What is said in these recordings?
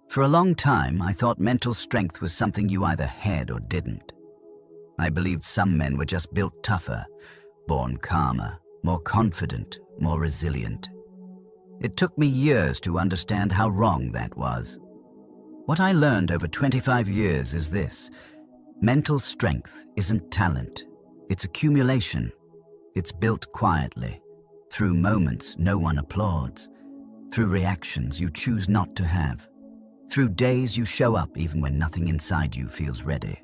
For a long time, I thought mental strength was something you either had or didn't. I believed some men were just built tougher, born calmer, more confident, more resilient. It took me years to understand how wrong that was. What I learned over 25 years is this: mental strength isn't talent, it's accumulation. It's built quietly, through moments no one applauds, through reactions you choose not to have, through days you show up even when nothing inside you feels ready.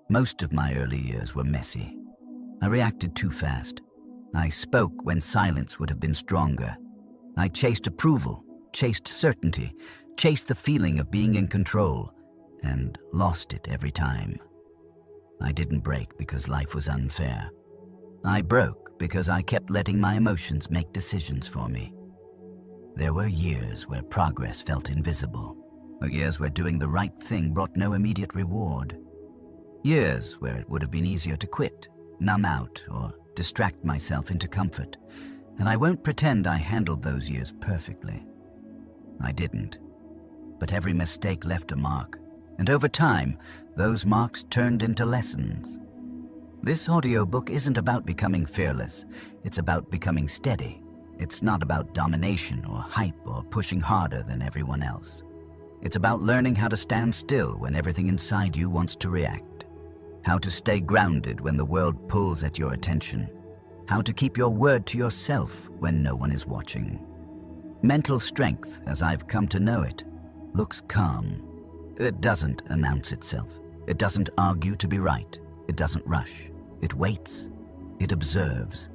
Most of my early years were messy. I reacted too fast. I spoke when silence would have been stronger. I chased approval, chased certainty, chased the feeling of being in control, and lost it every time. I didn't break because life was unfair. I broke because I kept letting my emotions make decisions for me. There were years where progress felt invisible, or years where doing the right thing brought no immediate reward. Years where it would have been easier to quit, numb out, or distract myself into comfort. And I won't pretend I handled those years perfectly. I didn't. But every mistake left a mark, and over time, those marks turned into lessons. This audiobook isn't about becoming fearless, it's about becoming steady. It's not about domination or hype or pushing harder than everyone else. It's about learning how to stand still when everything inside you wants to react, how to stay grounded when the world pulls at your attention, how to keep your word to yourself when no one is watching. Mental strength, as I've come to know it, looks calm. It doesn't announce itself. It doesn't argue to be right. It doesn't rush. It waits. It observes.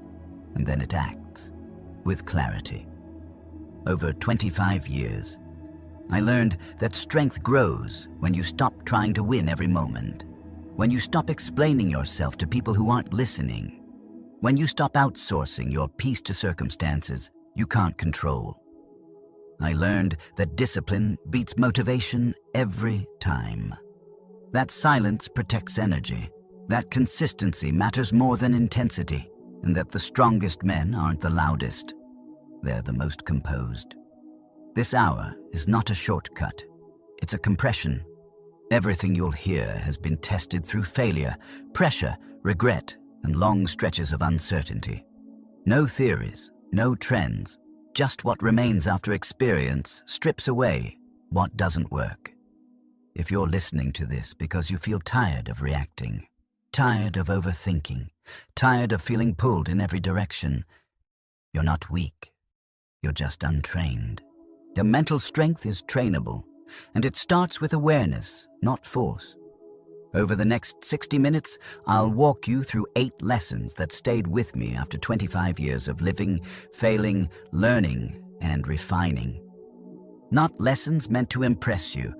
And then it acts with clarity. Over 25 years, I learned that strength grows when you stop trying to win every moment, when you stop explaining yourself to people who aren't listening, when you stop outsourcing your peace to circumstances you can't control. I learned that discipline beats motivation every time. That silence protects energy, that consistency matters more than intensity, and that the strongest men aren't the loudest. They're the most composed. This hour is not a shortcut. It's a compression. Everything you'll hear has been tested through failure, pressure, regret, and long stretches of uncertainty. No theories, no trends, just what remains after experience strips away what doesn't work. If you're listening to this because you feel tired of reacting, tired of overthinking, tired of feeling pulled in every direction, you're not weak. You're just untrained. Your mental strength is trainable, and it starts with awareness, not force. Over the next 60 minutes, I'll walk you through 8 lessons that stayed with me after 25 years of living, failing, learning, and refining. Not lessons meant to impress you,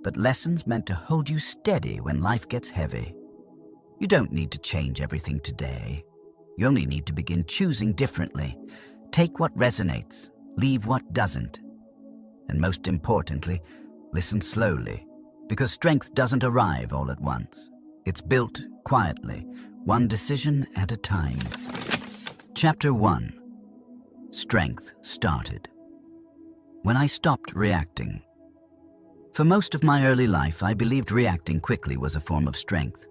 but lessons meant to hold you steady when life gets heavy. You don't need to change everything today. You only need to begin choosing differently. Take what resonates, leave what doesn't. And most importantly, listen slowly, because strength doesn't arrive all at once. It's built quietly, one decision at a time. Chapter 1. Strength started. When I stopped reacting. For most of my early life, I believed reacting quickly was a form of strength.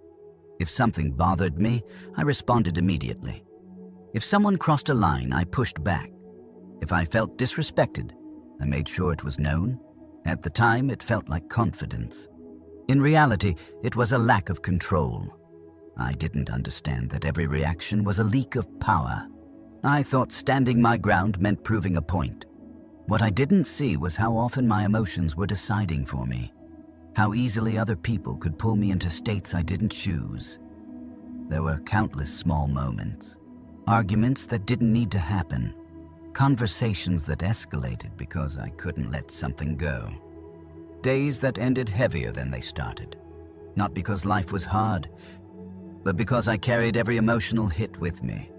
If something bothered me, I responded immediately. If someone crossed a line, I pushed back. If I felt disrespected, I made sure it was known. At the time, it felt like confidence. In reality, it was a lack of control. I didn't understand that every reaction was a leak of power. I thought standing my ground meant proving a point. What I didn't see was how often my emotions were deciding for me, how easily other people could pull me into states I didn't choose. There were countless small moments, arguments that didn't need to happen, conversations that escalated because I couldn't let something go. Days that ended heavier than they started, not because life was hard, but because I carried every emotional hit with me.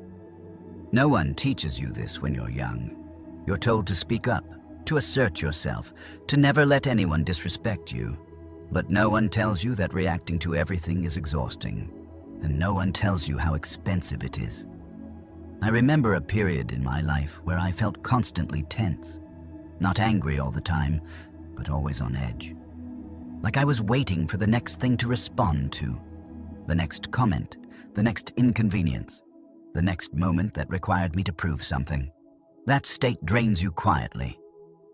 No one teaches you this when you're young. You're told to speak up, to assert yourself, to never let anyone disrespect you. But no one tells you that reacting to everything is exhausting, and no one tells you how expensive it is. I remember a period in my life where I felt constantly tense, not angry all the time, but always on edge. Like I was waiting for the next thing to respond to, the next comment, the next inconvenience, the next moment that required me to prove something. That state drains you quietly.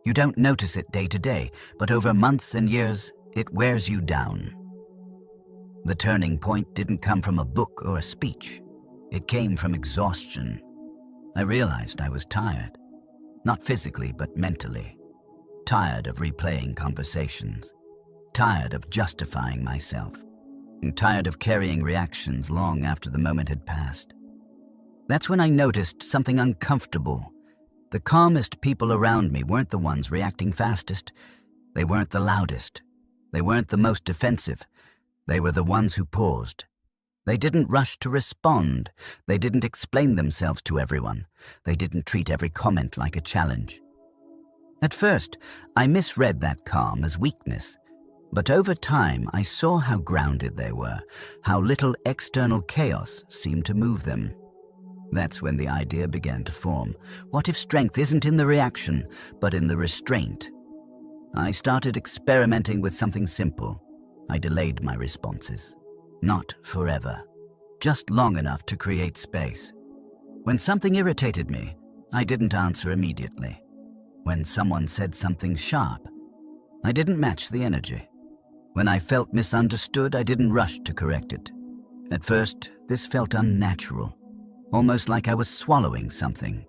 You don't notice it day to day, but over months and years, it wears you down. The turning point didn't come from a book or a speech. It came from exhaustion. I realized I was tired. Not physically, but mentally. Tired of replaying conversations. Tired of justifying myself. And tired of carrying reactions long after the moment had passed. That's when I noticed something uncomfortable. The calmest people around me weren't the ones reacting fastest. They weren't the loudest. They weren't the most defensive. They were the ones who paused. They didn't rush to respond. They didn't explain themselves to everyone. They didn't treat every comment like a challenge. At first, I misread that calm as weakness. But over time, I saw how grounded they were, how little external chaos seemed to move them. That's when the idea began to form. What if strength isn't in the reaction, but in the restraint? I started experimenting with something simple. I delayed my responses. Not forever, just long enough to create space. When something irritated me, I didn't answer immediately. When someone said something sharp, I didn't match the energy. When I felt misunderstood, I didn't rush to correct it. At first, this felt unnatural, almost like I was swallowing something,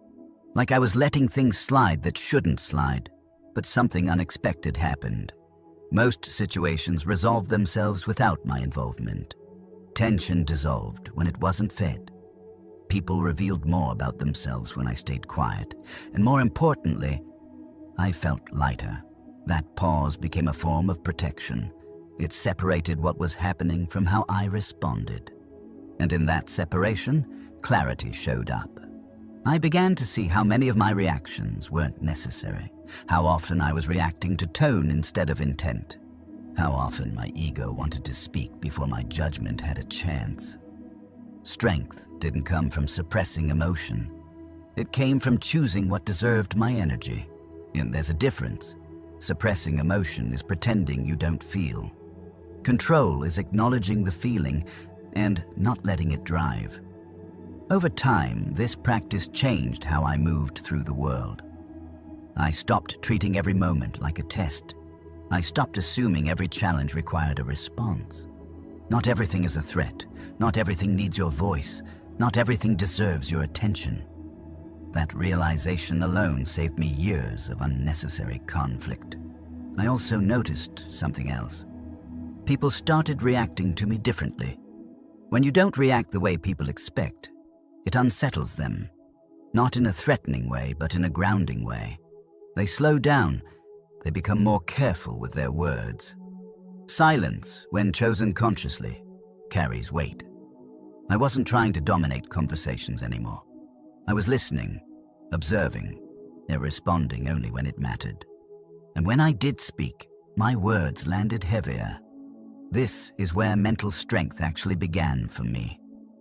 like I was letting things slide that shouldn't slide, but something unexpected happened. Most situations resolved themselves without my involvement. Tension dissolved when it wasn't fed. People revealed more about themselves when I stayed quiet, and more importantly, I felt lighter. That pause became a form of protection. It separated what was happening from how I responded. And in that separation, clarity showed up. I began to see how many of my reactions weren't necessary, how often I was reacting to tone instead of intent, how often my ego wanted to speak before my judgment had a chance. Strength didn't come from suppressing emotion. It came from choosing what deserved my energy. And there's a difference. Suppressing emotion is pretending you don't feel. Control is acknowledging the feeling and not letting it drive. Over time, this practice changed how I moved through the world. I stopped treating every moment like a test. I stopped assuming every challenge required a response. Not everything is a threat. Not everything needs your voice. Not everything deserves your attention. That realization alone saved me years of unnecessary conflict. I also noticed something else. People started reacting to me differently. When you don't react the way people expect, it unsettles them. Not in a threatening way, but in a grounding way. They slow down. They become more careful with their words. Silence, when chosen consciously, carries weight. I wasn't trying to dominate conversations anymore. I was listening, observing, and responding only when it mattered. And when I did speak, my words landed heavier. This is where mental strength actually began for me.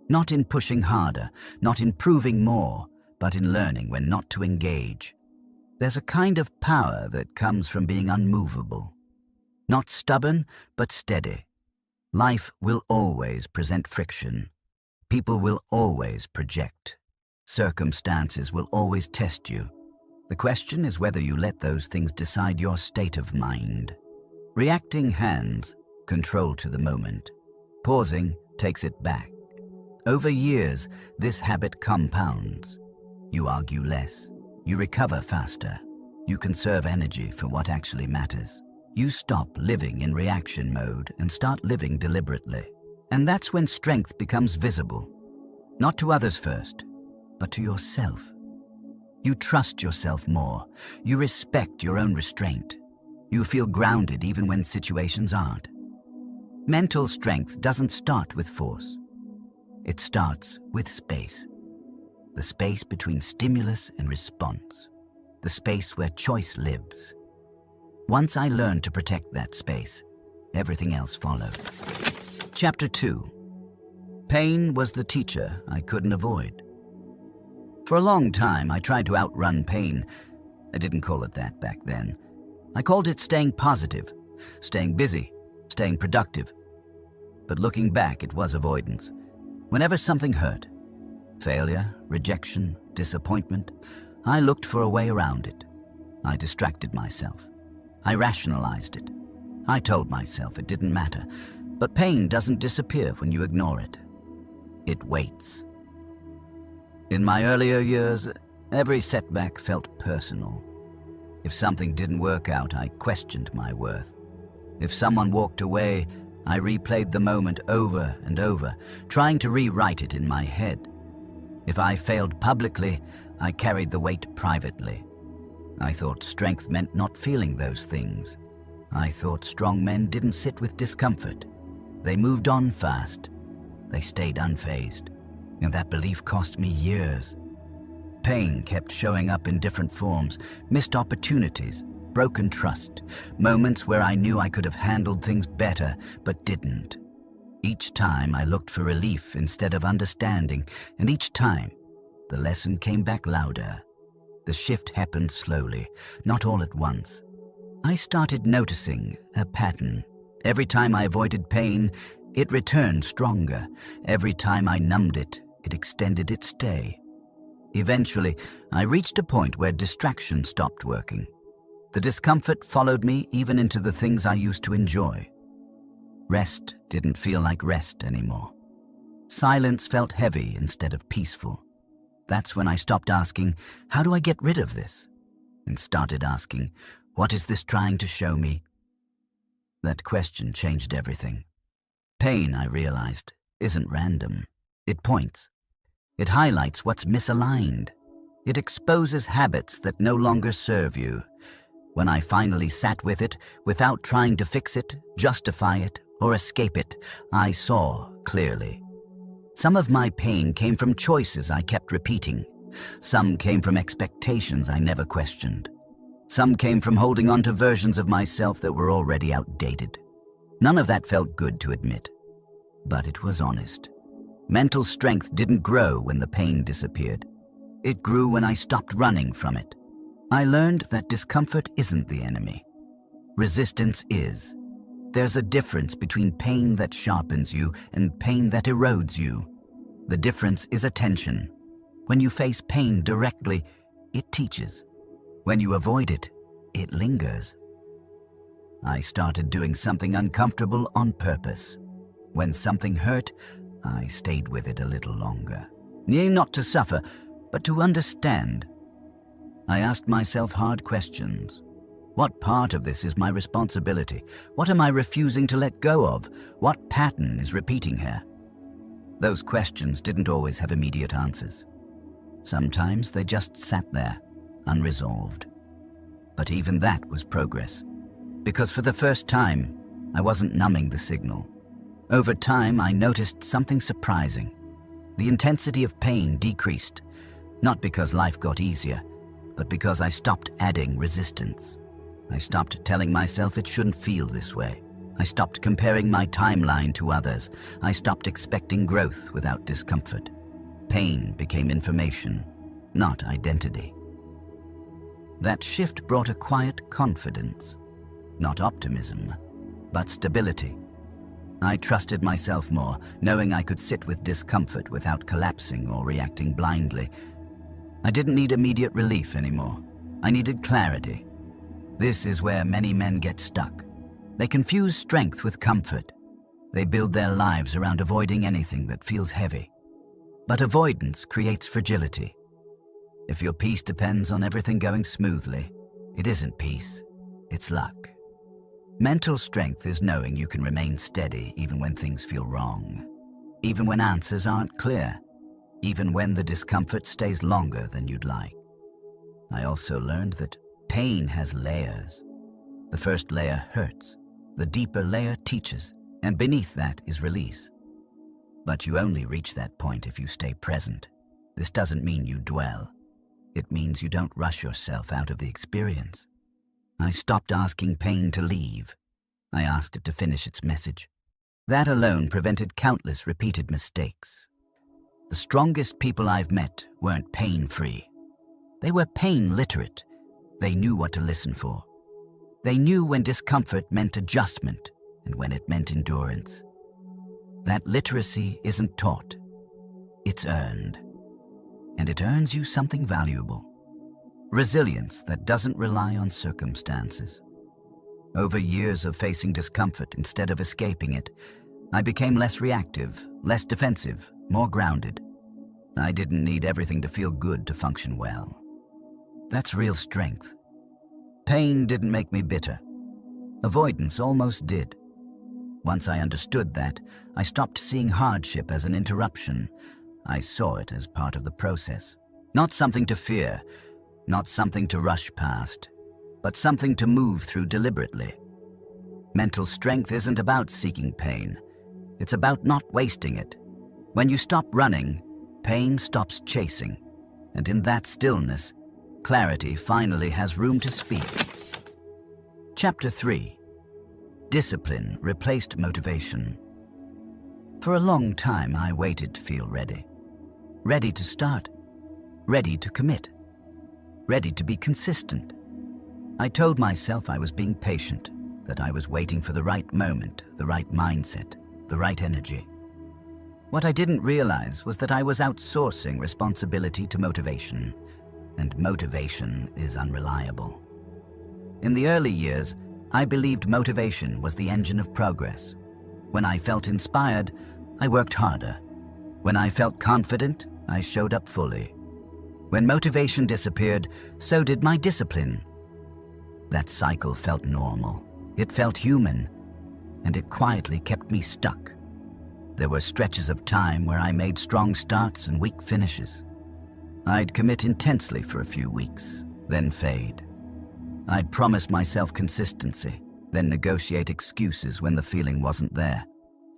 Not in pushing harder, not in proving more, but in learning when not to engage. There's a kind of power that comes from being unmovable. Not stubborn, but steady. Life will always present friction. People will always project. Circumstances will always test you. The question is whether you let those things decide your state of mind. Reacting hands control to the moment. Pausing takes it back. Over years, this habit compounds. You argue less. You recover faster. You conserve energy for what actually matters. You stop living in reaction mode and start living deliberately. And that's when strength becomes visible. Not to others first, but to yourself. You trust yourself more. You respect your own restraint. You feel grounded even when situations aren't. Mental strength doesn't start with force. It starts with space. The space between stimulus and response. The space where choice lives. Once I learned to protect that space, everything else followed. Chapter 2. Pain was the teacher I couldn't avoid. For a long time, I tried to outrun pain. I didn't call it that back then. I called it staying positive, staying busy, staying productive. But looking back, it was avoidance. Whenever something hurt, failure, rejection, disappointment, I looked for a way around it. I distracted myself. I rationalized it. I told myself it didn't matter. But pain doesn't disappear when you ignore it. It waits. In my earlier years, every setback felt personal. If something didn't work out, I questioned my worth. If someone walked away, I replayed the moment over and over, trying to rewrite it in my head. If I failed publicly, I carried the weight privately. I thought strength meant not feeling those things. I thought strong men didn't sit with discomfort. They moved on fast. They stayed unfazed. And that belief cost me years. Pain kept showing up in different forms, missed opportunities, broken trust, moments where I knew I could have handled things better, but didn't. Each time I looked for relief instead of understanding, and each time the lesson came back louder. The shift happened slowly, not all at once. I started noticing a pattern. Every time I avoided pain, it returned stronger. Every time I numbed it, it extended its stay. Eventually, I reached a point where distraction stopped working. The discomfort followed me even into the things I used to enjoy. Rest didn't feel like rest anymore. Silence felt heavy instead of peaceful. That's when I stopped asking, how do I get rid of this? And started asking, what is this trying to show me? That question changed everything. Pain, I realized, isn't random. It points. It highlights what's misaligned. It exposes habits that no longer serve you. When I finally sat with it, without trying to fix it, justify it, or escape it, I saw clearly. Some of my pain came from choices I kept repeating. Some came from expectations I never questioned. Some came from holding on to versions of myself that were already outdated. None of that felt good to admit, but it was honest. Mental strength didn't grow when the pain disappeared. It grew when I stopped running from it. I learned that discomfort isn't the enemy. Resistance is. There's a difference between pain that sharpens you and pain that erodes you. The difference is attention. When you face pain directly, it teaches. When you avoid it, it lingers. I started doing something uncomfortable on purpose. When something hurt, I stayed with it a little longer. Not to suffer, but to understand. I asked myself hard questions. What part of this is my responsibility? What am I refusing to let go of? What pattern is repeating here? Those questions didn't always have immediate answers. Sometimes they just sat there, unresolved. But even that was progress, because for the first time, I wasn't numbing the signal. Over time, I noticed something surprising. The intensity of pain decreased, not because life got easier, but because I stopped adding resistance. I stopped telling myself it shouldn't feel this way. I stopped comparing my timeline to others. I stopped expecting growth without discomfort. Pain became information, not identity. That shift brought a quiet confidence, not optimism, but stability. I trusted myself more, knowing I could sit with discomfort without collapsing or reacting blindly. I didn't need immediate relief anymore. I needed clarity. This is where many men get stuck. They confuse strength with comfort. They build their lives around avoiding anything that feels heavy. But avoidance creates fragility. If your peace depends on everything going smoothly, it isn't peace, it's luck. Mental strength is knowing you can remain steady even when things feel wrong, even when answers aren't clear, even when the discomfort stays longer than you'd like. I also learned that pain has layers. The first layer hurts, the deeper layer teaches, and beneath that is release. But you only reach that point if you stay present. This doesn't mean you dwell. It means you don't rush yourself out of the experience. I stopped asking pain to leave. I asked it to finish its message. That alone prevented countless repeated mistakes. The strongest people I've met weren't pain-free. They were pain-literate. They knew what to listen for. They knew when discomfort meant adjustment and when it meant endurance. That literacy isn't taught, it's earned. And it earns you something valuable. Resilience that doesn't rely on circumstances. Over years of facing discomfort instead of escaping it, I became less reactive, less defensive, more grounded. I didn't need everything to feel good to function well. That's real strength. Pain didn't make me bitter. Avoidance almost did. Once I understood that, I stopped seeing hardship as an interruption. I saw it as part of the process. Not something to fear, not something to rush past, but something to move through deliberately. Mental strength isn't about seeking pain. It's about not wasting it. When you stop running, pain stops chasing. And in that stillness, clarity finally has room to speak. Chapter 3. Discipline replaced motivation. For a long time, I waited to feel ready. Ready to start. Ready to commit. Ready to be consistent. I told myself I was being patient, that I was waiting for the right moment, the right mindset, the right energy. What I didn't realize was that I was outsourcing responsibility to motivation, and motivation is unreliable. In the early years, I believed motivation was the engine of progress. When I felt inspired, I worked harder. When I felt confident, I showed up fully. When motivation disappeared, so did my discipline. That cycle felt normal. It felt human, and it quietly kept me stuck. There were stretches of time where I made strong starts and weak finishes. I'd commit intensely for a few weeks, then fade. I'd promise myself consistency, then negotiate excuses when the feeling wasn't there.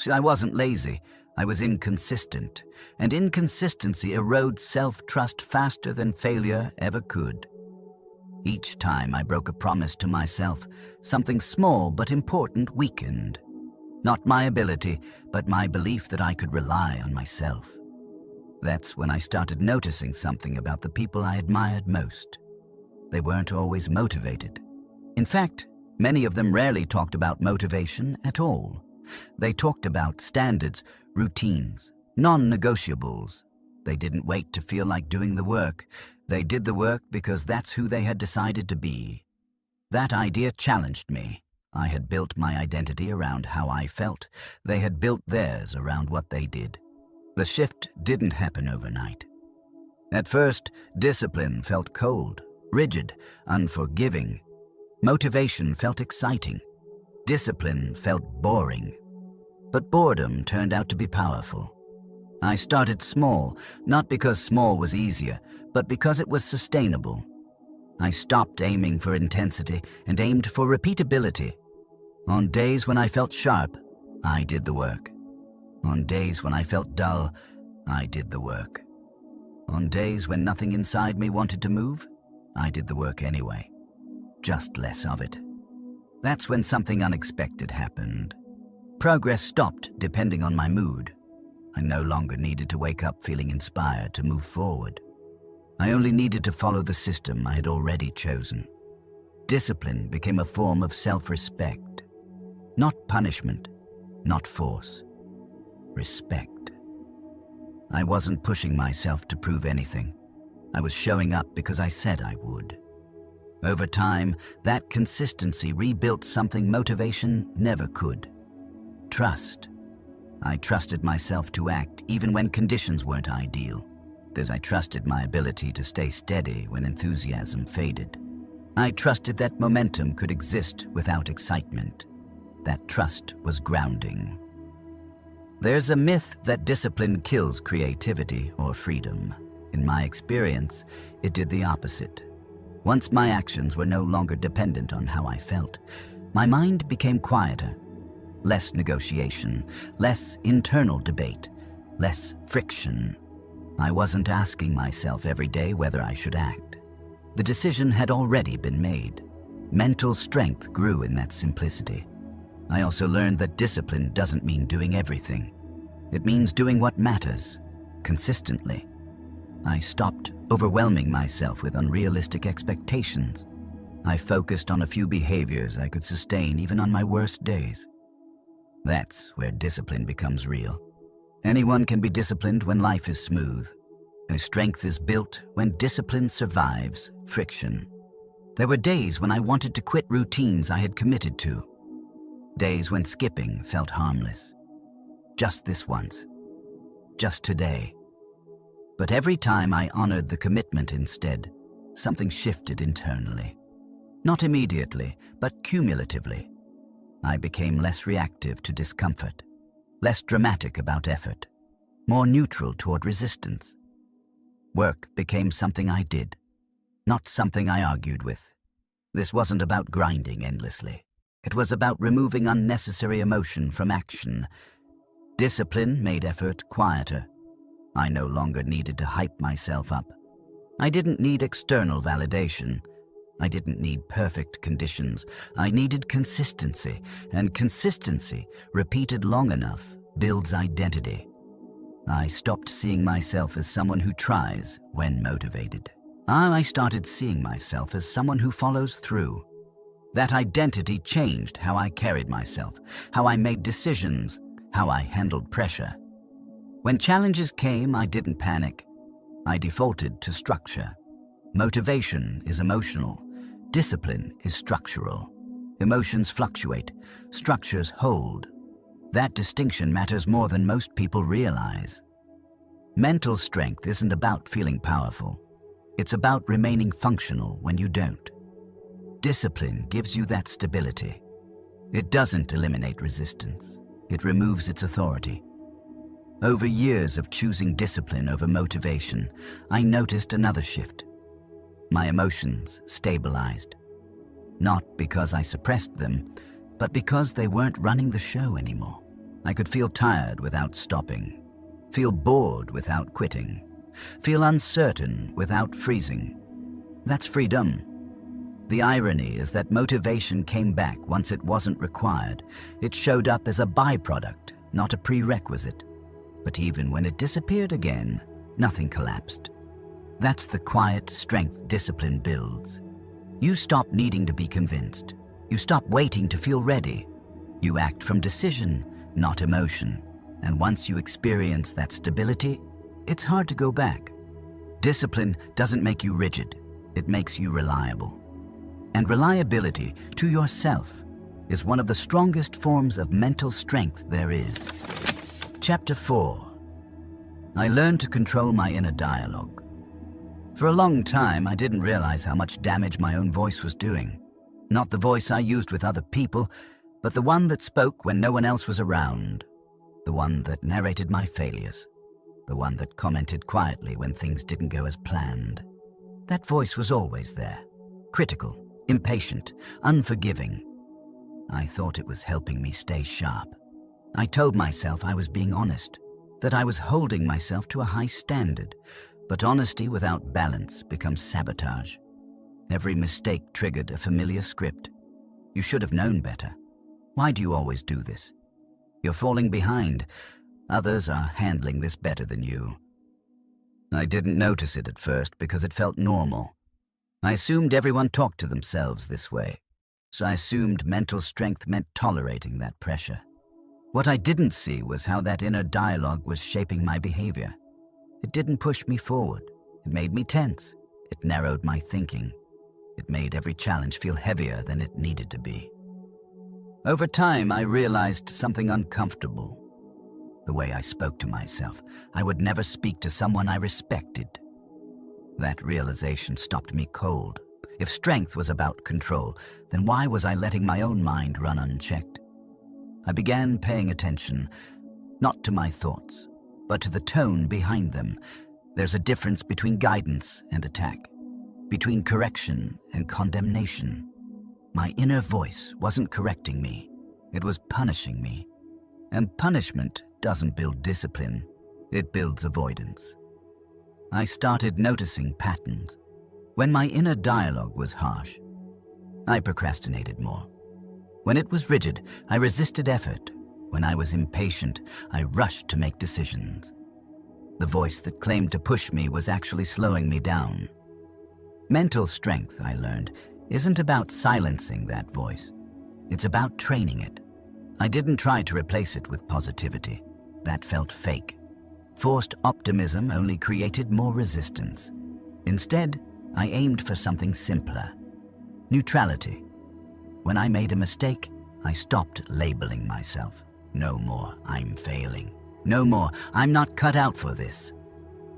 See, I wasn't lazy, I was inconsistent, and inconsistency erodes self-trust faster than failure ever could. Each time I broke a promise to myself, something small but important weakened. Not my ability, but my belief that I could rely on myself. That's when I started noticing something about the people I admired most. They weren't always motivated. In fact, many of them rarely talked about motivation at all. They talked about standards, routines, non-negotiables. They didn't wait to feel like doing the work. They did the work because that's who they had decided to be. That idea challenged me. I had built my identity around how I felt. They had built theirs around what they did. The shift didn't happen overnight. At first, discipline felt cold, rigid, unforgiving. Motivation felt exciting. Discipline felt boring. But boredom turned out to be powerful. I started small, not because small was easier, but because it was sustainable. I stopped aiming for intensity and aimed for repeatability. On days when I felt sharp, I did the work. On days when I felt dull, I did the work. On days when nothing inside me wanted to move, I did the work anyway. Just less of it. That's when something unexpected happened. Progress stopped depending on my mood. I no longer needed to wake up feeling inspired to move forward. I only needed to follow the system I had already chosen. Discipline became a form of self-respect. Not punishment, not force. Respect. I wasn't pushing myself to prove anything. I was showing up because I said I would. Over time, that consistency rebuilt something motivation never could. Trust. I trusted myself to act even when conditions weren't ideal. As I trusted my ability to stay steady when enthusiasm faded. I trusted that momentum could exist without excitement. That trust was grounding. There's a myth that discipline kills creativity or freedom. In my experience, it did the opposite. Once my actions were no longer dependent on how I felt, my mind became quieter. Less negotiation, less internal debate, less friction. I wasn't asking myself every day whether I should act. The decision had already been made. Mental strength grew in that simplicity. I also learned that discipline doesn't mean doing everything. It means doing what matters, consistently. I stopped overwhelming myself with unrealistic expectations. I focused on a few behaviors I could sustain even on my worst days. That's where discipline becomes real. Anyone can be disciplined when life is smooth. And strength is built when discipline survives friction. There were days when I wanted to quit routines I had committed to. Days when skipping felt harmless. Just this once. Just today. But every time I honored the commitment instead, something shifted internally. Not immediately, but cumulatively. I became less reactive to discomfort, less dramatic about effort, more neutral toward resistance. Work became something I did, not something I argued with. This wasn't about grinding endlessly. It was about removing unnecessary emotion from action. Discipline made effort quieter. I no longer needed to hype myself up. I didn't need external validation. I didn't need perfect conditions. I needed consistency, and consistency, repeated long enough, builds identity. I stopped seeing myself as someone who tries when motivated. I started seeing myself as someone who follows through. That identity changed how I carried myself, how I made decisions, how I handled pressure. When challenges came, I didn't panic. I defaulted to structure. Motivation is emotional. Discipline is structural. Emotions fluctuate. Structures hold. That distinction matters more than most people realize. Mental strength isn't about feeling powerful. It's about remaining functional when you don't. Discipline gives you that stability. It doesn't eliminate resistance. It removes its authority. Over years of choosing discipline over motivation, I noticed another shift. My emotions stabilized. Not because I suppressed them, but because they weren't running the show anymore. I could feel tired without stopping, feel bored without quitting, feel uncertain without freezing. That's freedom. The irony is that motivation came back once it wasn't required. It showed up as a byproduct, not a prerequisite. But even when it disappeared again, nothing collapsed. That's the quiet strength discipline builds. You stop needing to be convinced. You stop waiting to feel ready. You act from decision, not emotion. And once you experience that stability, it's hard to go back. Discipline doesn't make you rigid. It makes you reliable. And reliability to yourself is one of the strongest forms of mental strength there is. Chapter 4. I learned to control my inner dialogue. For a long time, I didn't realize how much damage my own voice was doing. Not the voice I used with other people, but the one that spoke when no one else was around. The one that narrated my failures. The one that commented quietly when things didn't go as planned. That voice was always there. Critical, impatient, unforgiving. I thought it was helping me stay sharp. I told myself I was being honest, that I was holding myself to a high standard. But honesty without balance becomes sabotage. Every mistake triggered a familiar script. You should have known better. Why do you always do this? You're falling behind. Others are handling this better than you. I didn't notice it at first because it felt normal. I assumed everyone talked to themselves this way, so I assumed mental strength meant tolerating that pressure. What I didn't see was how that inner dialogue was shaping my behavior. It didn't push me forward. It made me tense. It narrowed my thinking. It made every challenge feel heavier than it needed to be. Over time, I realized something uncomfortable. The way I spoke to myself, I would never speak to someone I respected. That realization stopped me cold. If strength was about control, then why was I letting my own mind run unchecked? I began paying attention, not to my thoughts, but to the tone behind them. There's a difference between guidance and attack, between correction and condemnation. My inner voice wasn't correcting me, it was punishing me. And punishment doesn't build discipline, it builds avoidance. I started noticing patterns. When my inner dialogue was harsh, I procrastinated more. When it was rigid, I resisted effort. When I was impatient, I rushed to make decisions. The voice that claimed to push me was actually slowing me down. Mental strength, I learned, isn't about silencing that voice. It's about training it. I didn't try to replace it with positivity. That felt fake. Forced optimism only created more resistance. Instead, I aimed for something simpler. Neutrality. When I made a mistake, I stopped labeling myself. No more, I'm failing. No more, I'm not cut out for this.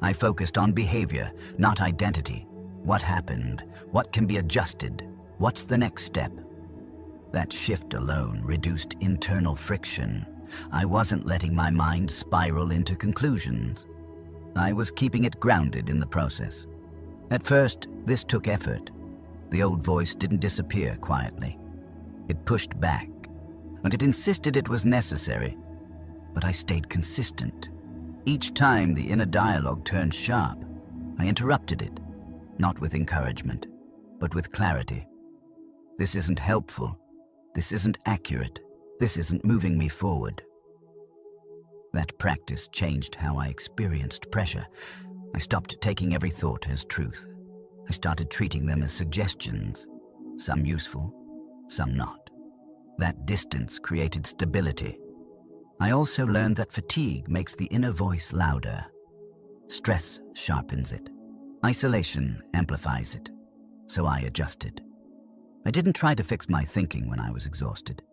I focused on behavior, not identity. What happened? What can be adjusted? What's the next step? That shift alone reduced internal friction. I wasn't letting my mind spiral into conclusions. I was keeping it grounded in the process. At first, this took effort. The old voice didn't disappear quietly. It pushed back, and it insisted it was necessary. But I stayed consistent. Each time the inner dialogue turned sharp, I interrupted it, not with encouragement, but with clarity. This isn't helpful. This isn't accurate. This isn't moving me forward. That practice changed how I experienced pressure. I stopped taking every thought as truth. I started treating them as suggestions, some useful, some not. That distance created stability. I also learned that fatigue makes the inner voice louder. Stress sharpens it. Isolation amplifies it. So I adjusted. I didn't try to fix my thinking when I was exhausted.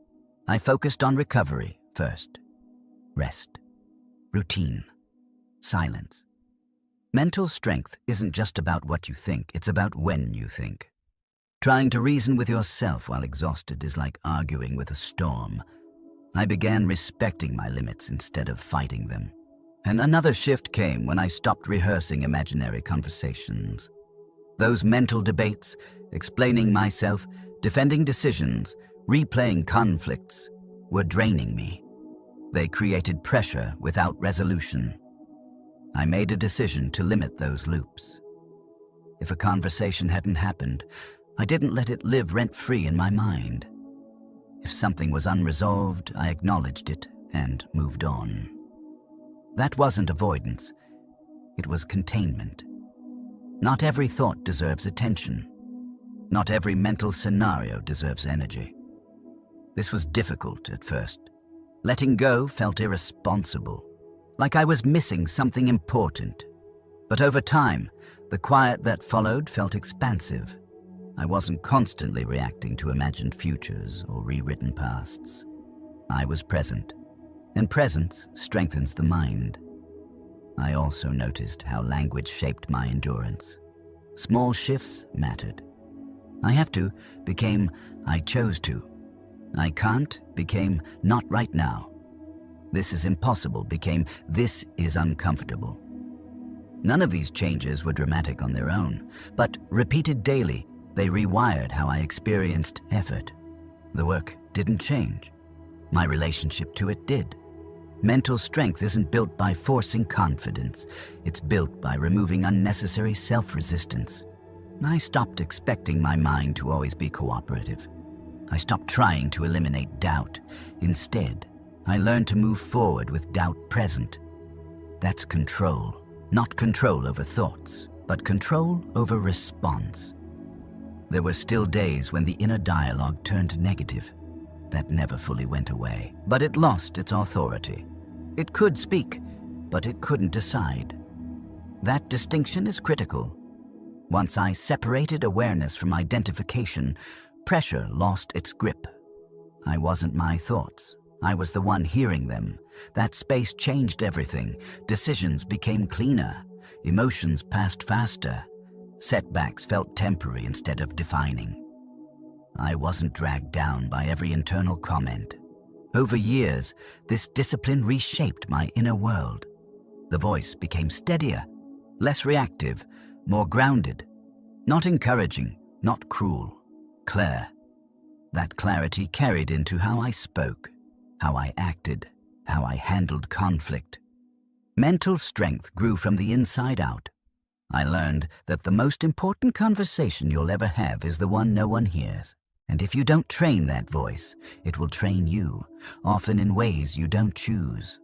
I focused on recovery first. Rest. Routine. Silence. Mental strength isn't just about what you think, it's about when you think. Trying to reason with yourself while exhausted is like arguing with a storm. I began respecting my limits instead of fighting them. And another shift came when I stopped rehearsing imaginary conversations. Those mental debates, explaining myself, defending decisions, replaying conflicts, were draining me. They created pressure without resolution. I made a decision to limit those loops. If a conversation hadn't happened, I didn't let it live rent-free in my mind. If something was unresolved, I acknowledged it and moved on. That wasn't avoidance. It was containment. Not every thought deserves attention. Not every mental scenario deserves energy. This was difficult at first. Letting go felt irresponsible, like I was missing something important. But over time, the quiet that followed felt expansive. I wasn't constantly reacting to imagined futures or rewritten pasts. I was present, and presence strengthens the mind. I also noticed how language shaped my endurance. Small shifts mattered. I have to became I chose to. I can't became not right now. This is impossible became this is uncomfortable. None of these changes were dramatic on their own, but repeated daily, they rewired how I experienced effort. The work didn't change. My relationship to it did. Mental strength isn't built by forcing confidence. It's built by removing unnecessary self-resistance. I stopped expecting my mind to always be cooperative. I stopped trying to eliminate doubt. Instead, I learned to move forward with doubt present. That's control. Not control over thoughts, but control over response. There were still days when the inner dialogue turned negative. That never fully went away, but it lost its authority. It could speak, but it couldn't decide. That distinction is critical. Once I separated awareness from identification, pressure lost its grip. I wasn't my thoughts. I was the one hearing them. That space changed everything. Decisions became cleaner. Emotions passed faster. Setbacks felt temporary instead of defining. I wasn't dragged down by every internal comment. Over years, this discipline reshaped my inner world. The voice became steadier, less reactive, more grounded. Not encouraging, not cruel, clear. That clarity carried into how I spoke, how I acted, how I handled conflict. Mental strength grew from the inside out. I learned that the most important conversation you'll ever have is the one no one hears. And if you don't train that voice, it will train you, often in ways you don't choose.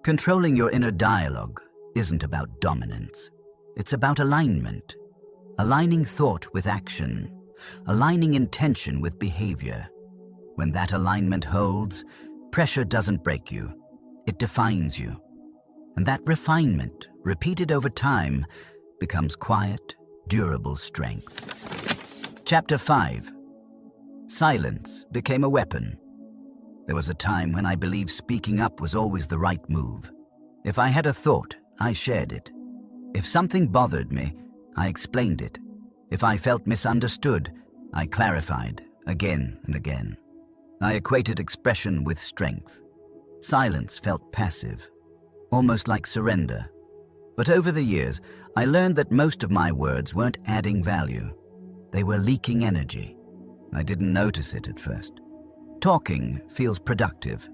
Controlling your inner dialogue isn't about dominance. It's about alignment. Aligning thought with action, aligning intention with behavior. When that alignment holds, pressure doesn't break you, it defines you. And that refinement, repeated over time, becomes quiet, durable strength. Chapter 5. Silence became a weapon. There was a time when I believed speaking up was always the right move. If I had a thought, I shared it. If something bothered me, I explained it. If I felt misunderstood, I clarified again and again. I equated expression with strength. Silence felt passive, almost like surrender. But over the years, I learned that most of my words weren't adding value. They were leaking energy. I didn't notice it at first. Talking feels productive.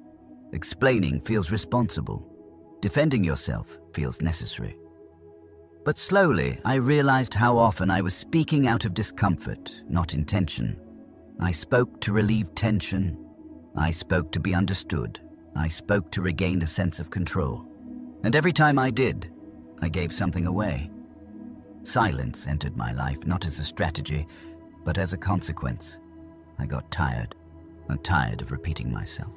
Explaining feels responsible. Defending yourself feels necessary. But slowly, I realized how often I was speaking out of discomfort, not intention. I spoke to relieve tension. I spoke to be understood. I spoke to regain a sense of control. And every time I did, I gave something away. Silence entered my life not as a strategy, but as a consequence. I got tired. I'm tired of repeating myself.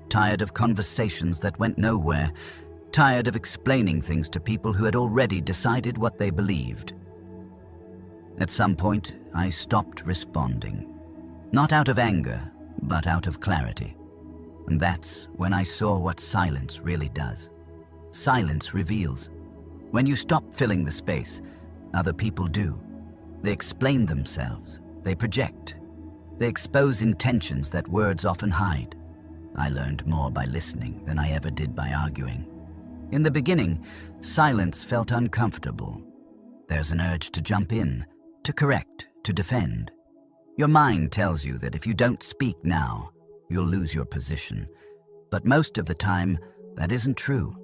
Tired of conversations that went nowhere. Tired of explaining things to people who had already decided what they believed. At some point, I stopped responding. Not out of anger, but out of clarity. And that's when I saw what silence really does. Silence reveals. When you stop filling the space, other people do. They explain themselves. They project. They expose intentions that words often hide. I learned more by listening than I ever did by arguing. In the beginning, silence felt uncomfortable. There's an urge to jump in, to correct, to defend. Your mind tells you that if you don't speak now, you'll lose your position. But most of the time, that isn't true.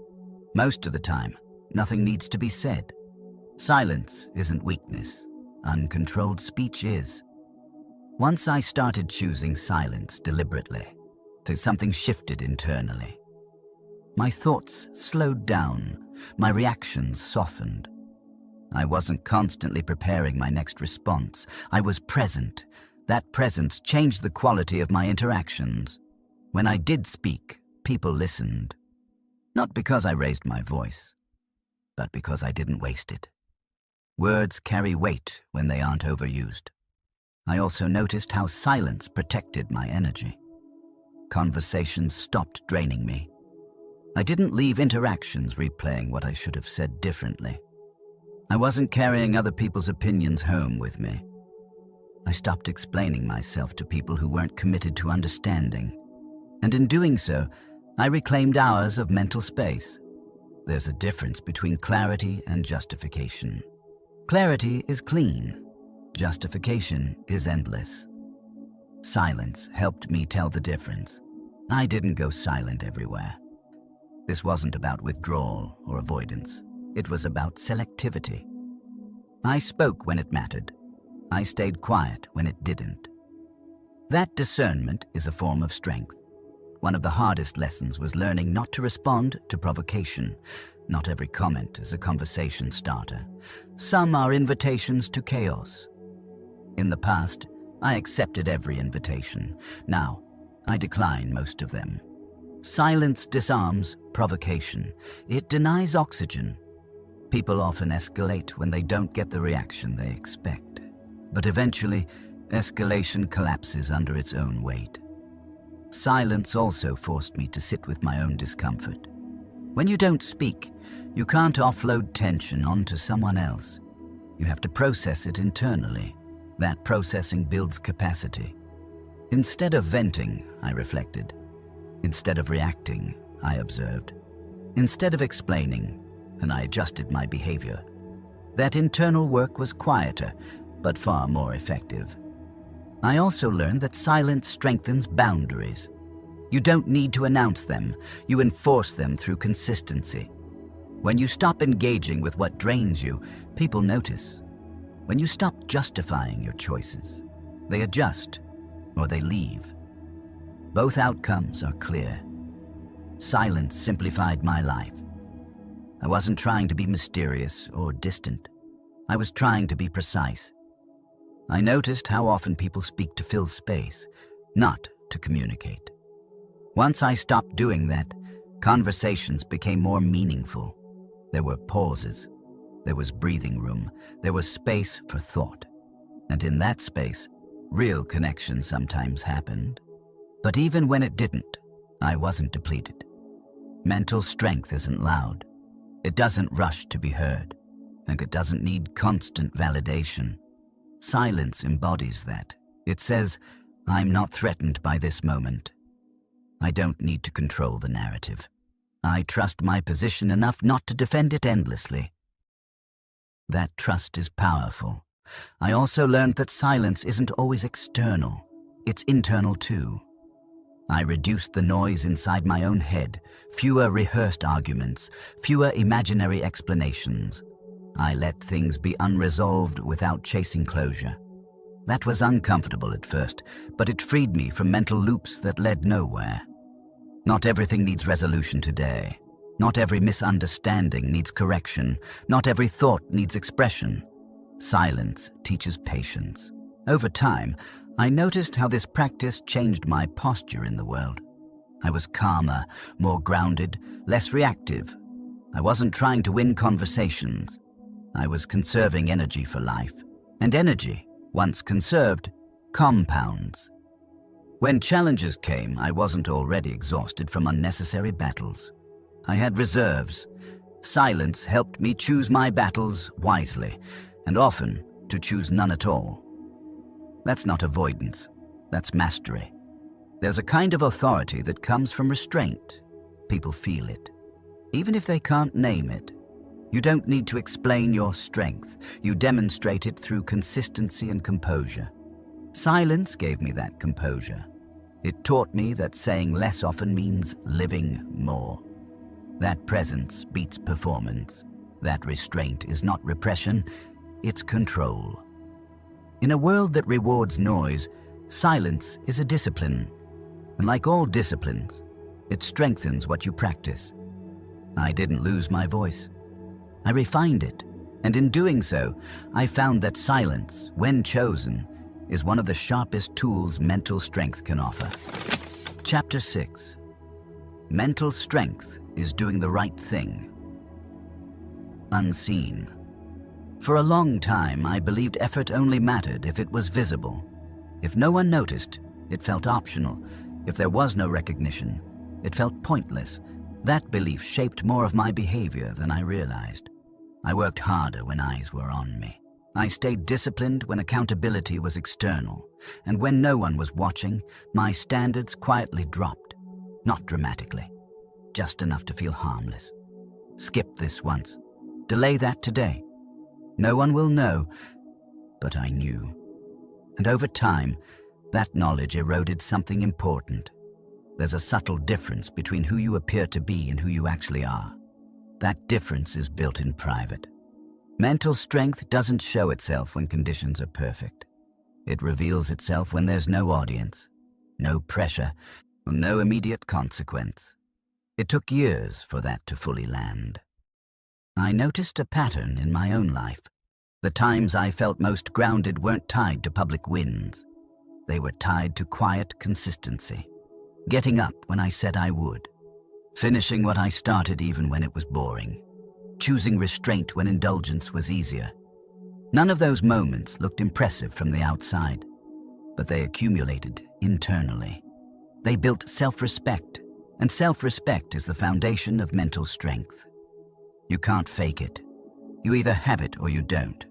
Most of the time, nothing needs to be said. Silence isn't weakness. Uncontrolled speech is. Once I started choosing silence deliberately, something shifted internally. My thoughts slowed down. My reactions softened. I wasn't constantly preparing my next response. I was present. That presence changed the quality of my interactions. When I did speak, people listened. Not because I raised my voice, but because I didn't waste it. Words carry weight when they aren't overused. I also noticed how silence protected my energy. Conversations stopped draining me. I didn't leave interactions replaying what I should have said differently. I wasn't carrying other people's opinions home with me. I stopped explaining myself to people who weren't committed to understanding. And in doing so, I reclaimed hours of mental space. There's a difference between clarity and justification. Clarity is clean. Justification is endless. Silence helped me tell the difference. I didn't go silent everywhere. This wasn't about withdrawal or avoidance. It was about selectivity. I spoke when it mattered. I stayed quiet when it didn't. That discernment is a form of strength. One of the hardest lessons was learning not to respond to provocation. Not every comment is a conversation starter. Some are invitations to chaos. In the past, I accepted every invitation. Now, I decline most of them. Silence disarms provocation. It denies oxygen. People often escalate when they don't get the reaction they expect. But eventually, escalation collapses under its own weight. Silence also forced me to sit with my own discomfort. When you don't speak, you can't offload tension onto someone else. You have to process it internally. That processing builds capacity. Instead of venting, I reflected. Instead of reacting, I observed. Instead of explaining, and I adjusted my behavior. That internal work was quieter, but far more effective. I also learned that silence strengthens boundaries. You don't need to announce them. You enforce them through consistency. When you stop engaging with what drains you, people notice. When you stop justifying your choices, they adjust or they leave. Both outcomes are clear. Silence simplified my life. I wasn't trying to be mysterious or distant. I was trying to be precise. I noticed how often people speak to fill space, not to communicate. Once I stopped doing that, conversations became more meaningful. There were pauses. There was breathing room. There was space for thought. And in that space, real connection sometimes happened. But even when it didn't, I wasn't depleted. Mental strength isn't loud. It doesn't rush to be heard. And it doesn't need constant validation. Silence embodies that. It says, I'm not threatened by this moment. I don't need to control the narrative. I trust my position enough not to defend it endlessly. That trust is powerful. I also learned that silence isn't always external. It's internal too. I reduced the noise inside my own head, fewer rehearsed arguments, fewer imaginary explanations. I let things be unresolved without chasing closure. That was uncomfortable at first, but it freed me from mental loops that led nowhere. Not everything needs resolution today. Not every misunderstanding needs correction. Not every thought needs expression. Silence teaches patience. Over time, I noticed how this practice changed my posture in the world. I was calmer, more grounded, less reactive. I wasn't trying to win conversations. I was conserving energy for life. And energy, once conserved, compounds. When challenges came, I wasn't already exhausted from unnecessary battles. I had reserves. Silence helped me choose my battles wisely, and often to choose none at all. That's not avoidance. That's mastery. There's a kind of authority that comes from restraint. People feel it. Even if they can't name it. You don't need to explain your strength. You demonstrate it through consistency and composure. Silence gave me that composure. It taught me that saying less often means living more. That presence beats performance. That restraint is not repression, it's control. In a world that rewards noise, silence is a discipline. And like all disciplines, it strengthens what you practice. I didn't lose my voice. I refined it, and in doing so, I found that silence, when chosen, is one of the sharpest tools mental strength can offer. Chapter 6. Mental strength is doing the right thing. Unseen. For a long time, I believed effort only mattered if it was visible. If no one noticed, it felt optional. If there was no recognition, it felt pointless. That belief shaped more of my behavior than I realized. I worked harder when eyes were on me. I stayed disciplined when accountability was external. And when no one was watching, my standards quietly dropped. Not dramatically, just enough to feel harmless. Skip this once. Delay that today. No one will know, but I knew. And over time, that knowledge eroded something important. There's a subtle difference between who you appear to be and who you actually are. That difference is built in private. Mental strength doesn't show itself when conditions are perfect. It reveals itself when there's no audience, no pressure, no immediate consequence. It took years for that to fully land. I noticed a pattern in my own life. The times I felt most grounded weren't tied to public wins. They were tied to quiet consistency. Getting up when I said I would. Finishing what I started even when it was boring. Choosing restraint when indulgence was easier. None of those moments looked impressive from the outside, but they accumulated internally. They built self-respect, and self-respect is the foundation of mental strength. You can't fake it. You either have it or you don't.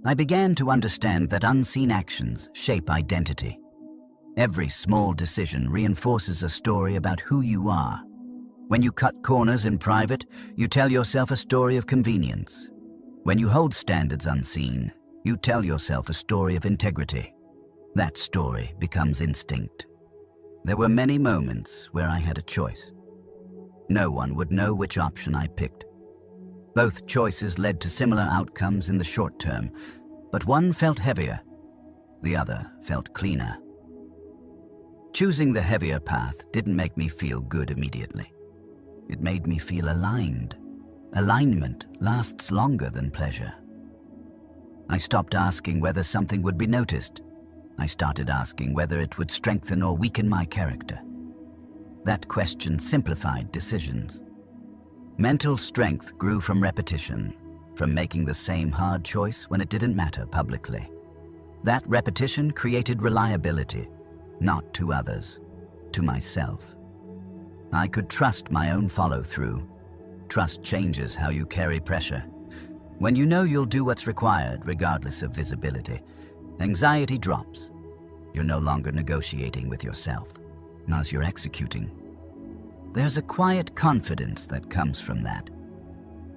I began to understand that unseen actions shape identity. Every small decision reinforces a story about who you are. When you cut corners in private, you tell yourself a story of convenience. When you hold standards unseen, you tell yourself a story of integrity. That story becomes instinct. There were many moments where I had a choice. No one would know which option I picked. Both choices led to similar outcomes in the short term, but one felt heavier, the other felt cleaner. Choosing the heavier path didn't make me feel good immediately. It made me feel aligned. Alignment lasts longer than pleasure. I stopped asking whether something would be noticed. I started asking whether it would strengthen or weaken my character. That question simplified decisions. Mental strength grew from repetition, from making the same hard choice when it didn't matter publicly. That repetition created reliability, not to others, to myself. I could trust my own follow-through. Trust changes how you carry pressure. When you know you'll do what's required, regardless of visibility, anxiety drops. You're no longer negotiating with yourself, as you're executing. There's a quiet confidence that comes from that.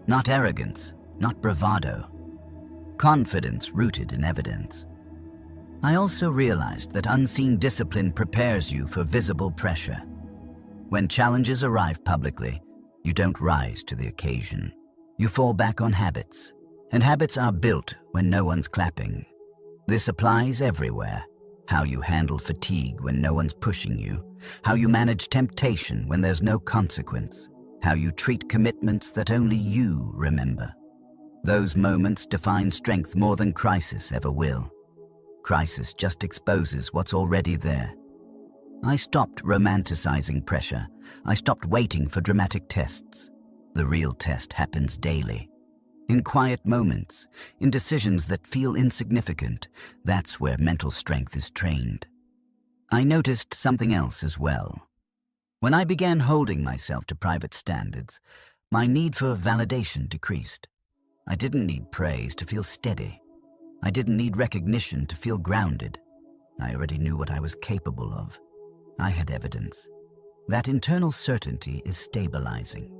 Not arrogance, not bravado. Confidence rooted in evidence. I also realized that unseen discipline prepares you for visible pressure. When challenges arrive publicly, you don't rise to the occasion. You fall back on habits, and habits are built when no one's clapping. This applies everywhere. How you handle fatigue when no one's pushing you, how you manage temptation when there's no consequence, how you treat commitments that only you remember. Those moments define strength more than crisis ever will. Crisis just exposes what's already there. I stopped romanticizing pressure. I stopped waiting for dramatic tests. The real test happens daily. In quiet moments, in decisions that feel insignificant, that's where mental strength is trained. I noticed something else as well. When I began holding myself to private standards, my need for validation decreased. I didn't need praise to feel steady. I didn't need recognition to feel grounded. I already knew what I was capable of. I had evidence. That internal certainty is stabilizing.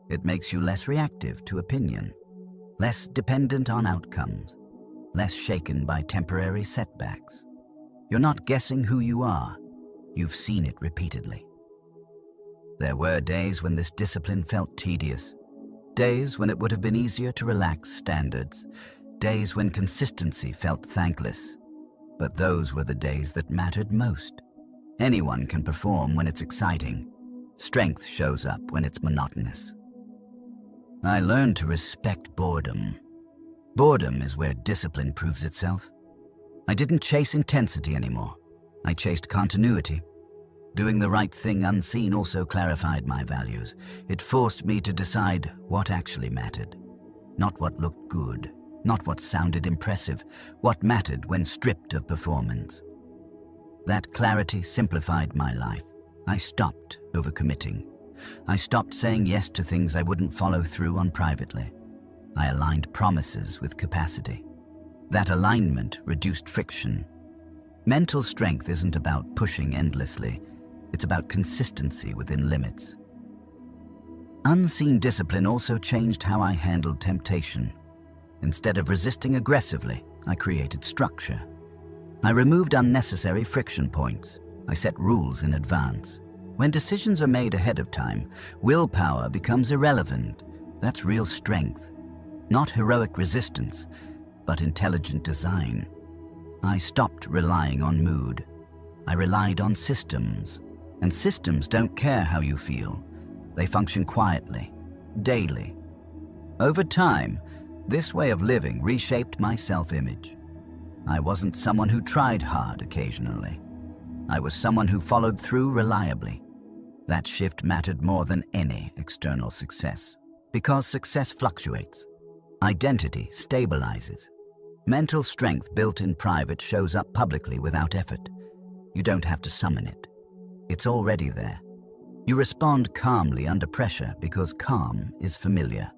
It makes you less reactive to opinion, less dependent on outcomes, less shaken by temporary setbacks. You're not guessing who you are. You've seen it repeatedly. There were days when this discipline felt tedious, days when it would have been easier to relax standards, days when consistency felt thankless. But those were the days that mattered most. Anyone can perform when it's exciting. Strength shows up when it's monotonous. I learned to respect boredom. Boredom is where discipline proves itself. I didn't chase intensity anymore. I chased continuity. Doing the right thing unseen also clarified my values. It forced me to decide what actually mattered. Not what looked good, not what sounded impressive, what mattered when stripped of performance. That clarity simplified my life. I stopped overcommitting. I stopped saying yes to things I wouldn't follow through on privately. I aligned promises with capacity. That alignment reduced friction. Mental strength isn't about pushing endlessly. It's about consistency within limits. Unseen discipline also changed how I handled temptation. Instead of resisting aggressively, I created structure. I removed unnecessary friction points. I set rules in advance. When decisions are made ahead of time, willpower becomes irrelevant. That's real strength. Not heroic resistance, but intelligent design. I stopped relying on mood. I relied on systems. And systems don't care how you feel. They function quietly, daily. Over time, this way of living reshaped my self-image. I wasn't someone who tried hard occasionally. I was someone who followed through reliably. That shift mattered more than any external success, because success fluctuates. Identity stabilizes. Mental strength built in private shows up publicly without effort. You don't have to summon it. It's already there. You respond calmly under pressure because calm is familiar.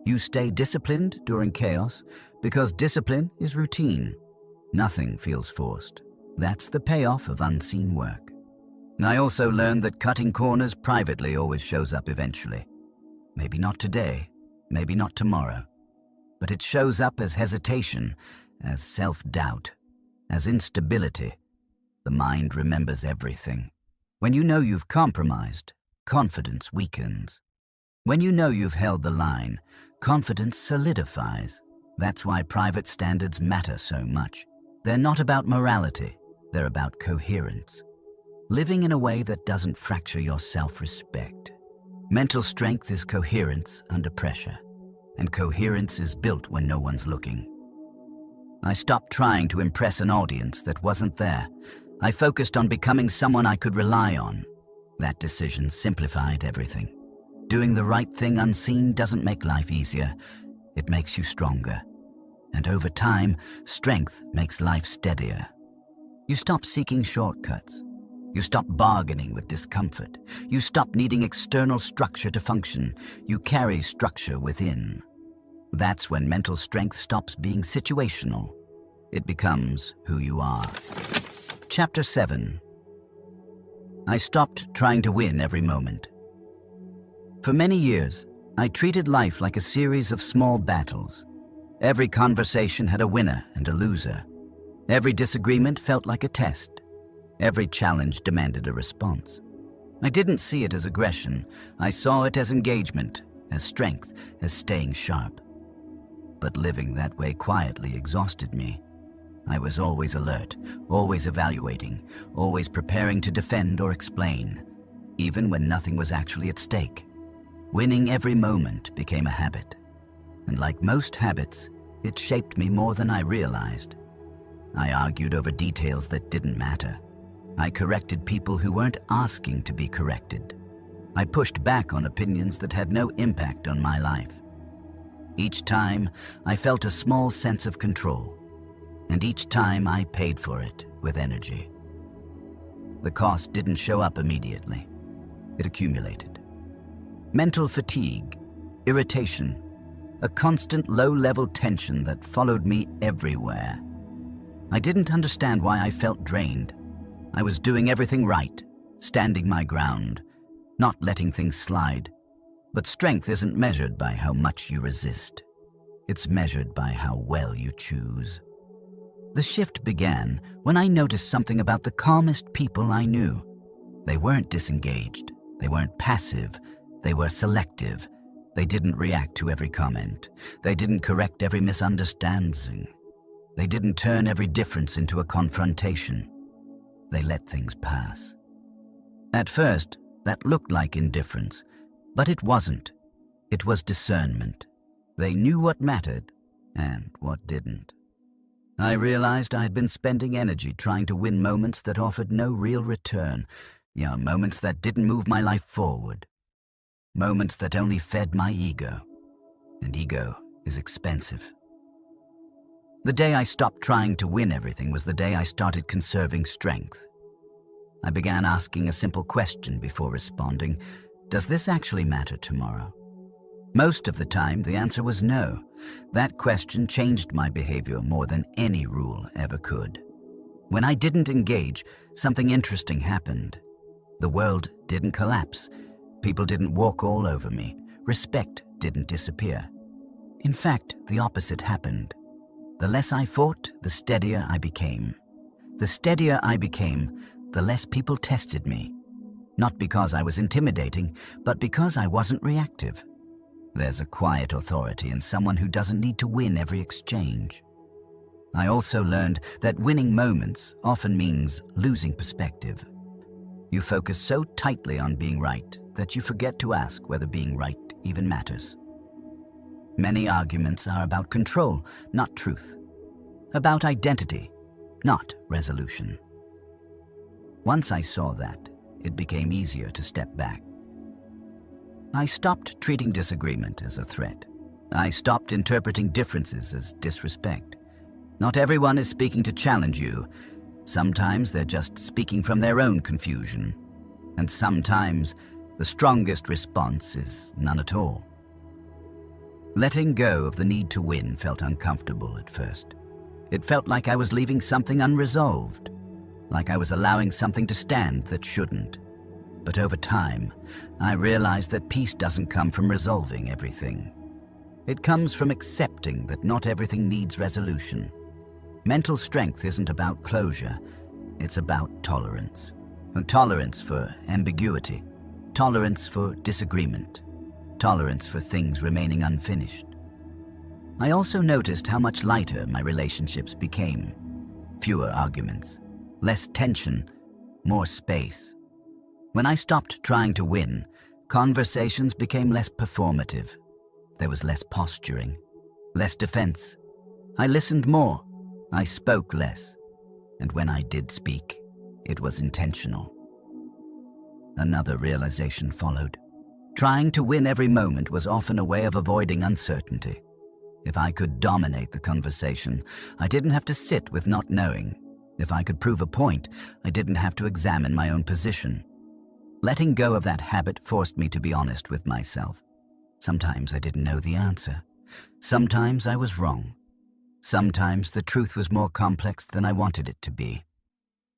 You stay disciplined during chaos because discipline is routine. Nothing feels forced. That's the payoff of unseen work. I also learned that cutting corners privately always shows up eventually. Maybe not today, maybe not tomorrow, but it shows up as hesitation, as self-doubt, as instability. The mind remembers everything. When you know you've compromised, confidence weakens. When you know you've held the line, confidence solidifies. That's why private standards matter so much. They're not about morality, they're about coherence. Living in a way that doesn't fracture your self-respect. Mental strength is coherence under pressure, and coherence is built when no one's looking. I stopped trying to impress an audience that wasn't there. I focused on becoming someone I could rely on. That decision simplified everything. Doing the right thing unseen doesn't make life easier. It makes you stronger. And over time, strength makes life steadier. You stop seeking shortcuts. You stop bargaining with discomfort. You stop needing external structure to function. You carry structure within. That's when mental strength stops being situational. It becomes who you are. Chapter 7. I stopped trying to win every moment. For many years, I treated life like a series of small battles. Every conversation had a winner and a loser. Every disagreement felt like a test. Every challenge demanded a response. I didn't see it as aggression. I saw it as engagement, as strength, as staying sharp. But living that way quietly exhausted me. I was always alert, always evaluating, always preparing to defend or explain, even when nothing was actually at stake. Winning every moment became a habit. And like most habits, it shaped me more than I realized. I argued over details that didn't matter. I corrected people who weren't asking to be corrected. I pushed back on opinions that had no impact on my life. Each time, I felt a small sense of control, and each time I paid for it with energy. The cost didn't show up immediately. It accumulated. Mental fatigue, irritation, a constant low-level tension that followed me everywhere. I didn't understand why I felt drained. I was doing everything right, standing my ground, not letting things slide. But strength isn't measured by how much you resist. It's measured by how well you choose. The shift began when I noticed something about the calmest people I knew. They weren't disengaged. They weren't passive. They were selective. They didn't react to every comment. They didn't correct every misunderstanding. They didn't turn every difference into a confrontation. They let things pass. At first, that looked like indifference. But it wasn't. It was discernment. They knew what mattered and what didn't. I realized I had been spending energy trying to win moments that offered no real return. Moments that didn't move my life forward. Moments that only fed my ego. And ego is expensive. The day I stopped trying to win everything was the day I started conserving strength. I began asking a simple question before responding. Does this actually matter tomorrow? Most of the time, the answer was no. That question changed my behavior more than any rule ever could. When I didn't engage, something interesting happened. The world didn't collapse. People didn't walk all over me. Respect didn't disappear. In fact, the opposite happened. The less I fought, the steadier I became. The steadier I became, the less people tested me. Not because I was intimidating, but because I wasn't reactive. There's a quiet authority in someone who doesn't need to win every exchange. I also learned that winning moments often means losing perspective. You focus so tightly on being right that you forget to ask whether being right even matters. Many arguments are about control, not truth. About identity, not resolution. Once I saw that, it became easier to step back. I stopped treating disagreement as a threat. I stopped interpreting differences as disrespect. Not everyone is speaking to challenge you. Sometimes they're just speaking from their own confusion. And sometimes the strongest response is none at all. Letting go of the need to win felt uncomfortable at first. It felt like I was leaving something unresolved, like I was allowing something to stand that shouldn't. But over time, I realized that peace doesn't come from resolving everything. It comes from accepting that not everything needs resolution. Mental strength isn't about closure, it's about tolerance. Tolerance for ambiguity, tolerance for disagreement, tolerance for things remaining unfinished. I also noticed how much lighter my relationships became. Fewer arguments, less tension, more space. When I stopped trying to win, conversations became less performative. There was less posturing, less defense. I listened more, I spoke less, and when I did speak, it was intentional. Another realization followed. Trying to win every moment was often a way of avoiding uncertainty. If I could dominate the conversation, I didn't have to sit with not knowing. If I could prove a point, I didn't have to examine my own position. Letting go of that habit forced me to be honest with myself. Sometimes I didn't know the answer. Sometimes I was wrong. Sometimes the truth was more complex than I wanted it to be.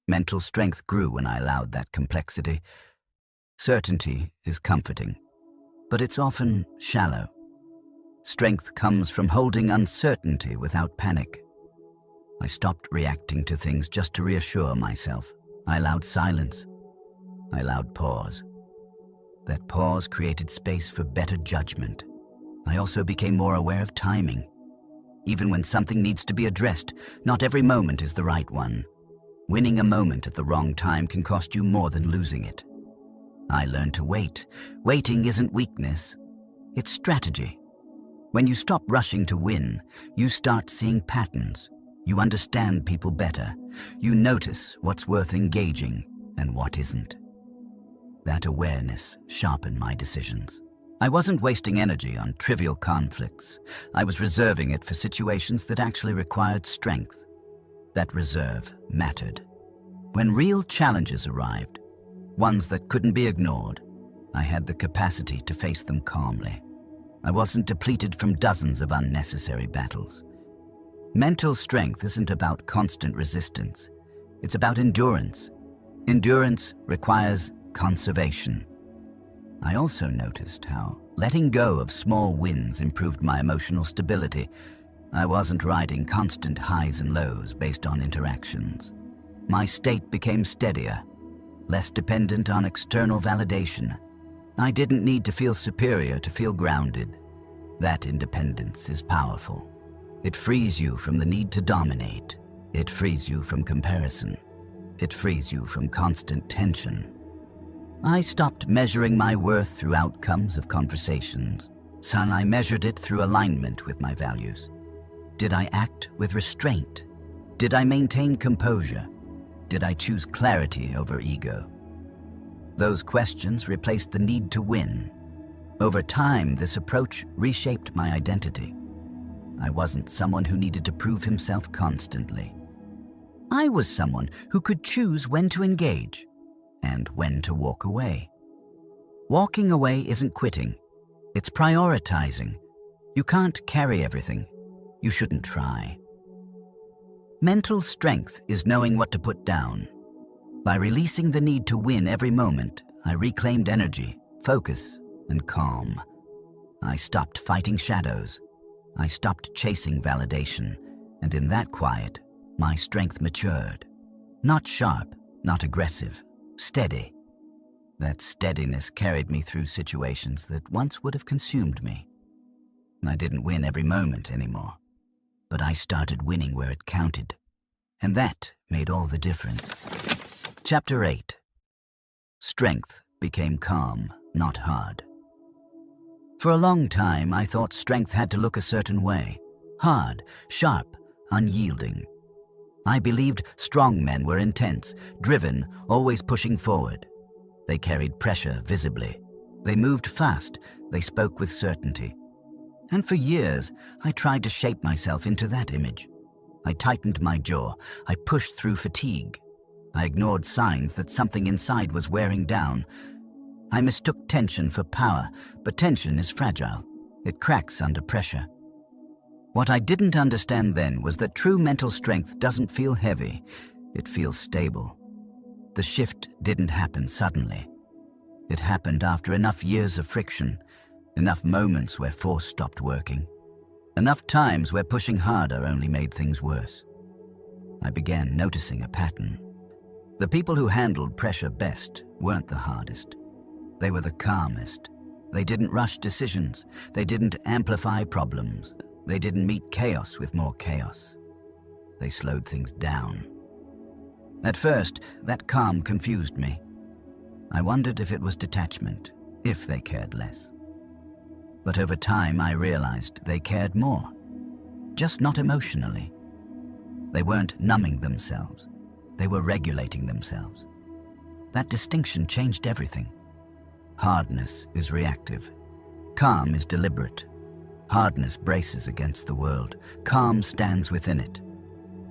Mental strength grew when I allowed that complexity. Certainty is comforting, but it's often shallow. Strength comes from holding uncertainty without panic. I stopped reacting to things just to reassure myself. I allowed silence. I allowed pause. That pause created space for better judgment. I also became more aware of timing. Even when something needs to be addressed, not every moment is the right one. Winning a moment at the wrong time can cost you more than losing it. I learned to wait. Waiting isn't weakness, it's strategy. When you stop rushing to win, you start seeing patterns. You understand people better. You notice what's worth engaging and what isn't. That awareness sharpened my decisions. I wasn't wasting energy on trivial conflicts. I was reserving it for situations that actually required strength. That reserve mattered. When real challenges arrived, ones that couldn't be ignored, I had the capacity to face them calmly. I wasn't depleted from dozens of unnecessary battles. Mental strength isn't about constant resistance. It's about endurance. Endurance requires conservation. I also noticed how letting go of small wins improved my emotional stability. I wasn't riding constant highs and lows based on interactions. My state became steadier, less dependent on external validation. I didn't need to feel superior to feel grounded. That independence is powerful. It frees you from the need to dominate. It frees you from comparison. It frees you from constant tension. I stopped measuring my worth through outcomes of conversations. I measured it through alignment with my values. Did I act with restraint? Did I maintain composure? Did I choose clarity over ego? Those questions replaced the need to win. Over time, this approach reshaped my identity. I wasn't someone who needed to prove himself constantly. I was someone who could choose when to engage and when to walk away. Walking away isn't quitting, it's prioritizing. You can't carry everything. You shouldn't try. Mental strength is knowing what to put down. By releasing the need to win every moment, I reclaimed energy, focus, and calm. I stopped fighting shadows. I stopped chasing validation, and in that quiet, my strength matured. Not sharp, not aggressive, steady. That steadiness carried me through situations that once would have consumed me. I didn't win every moment anymore, but I started winning where it counted, and that made all the difference. Chapter 8. Strength became calm, not hard. For a long time, I thought strength had to look a certain way. Hard, sharp, unyielding. I believed strong men were intense, driven, always pushing forward. They carried pressure visibly. They moved fast. They spoke with certainty. And for years, I tried to shape myself into that image. I tightened my jaw. I pushed through fatigue. I ignored signs that something inside was wearing down. I mistook tension for power, but tension is fragile. It cracks under pressure. What I didn't understand then was that true mental strength doesn't feel heavy. It feels stable. The shift didn't happen suddenly. It happened after enough years of friction, enough moments where force stopped working, enough times where pushing harder only made things worse. I began noticing a pattern. The people who handled pressure best weren't the hardest. They were the calmest. They didn't rush decisions. They didn't amplify problems. They didn't meet chaos with more chaos. They slowed things down. At first, that calm confused me. I wondered if it was detachment, if they cared less. But over time, I realized they cared more, just not emotionally. They weren't numbing themselves. They were regulating themselves. That distinction changed everything. Hardness is reactive. Calm is deliberate. Hardness braces against the world. Calm stands within it.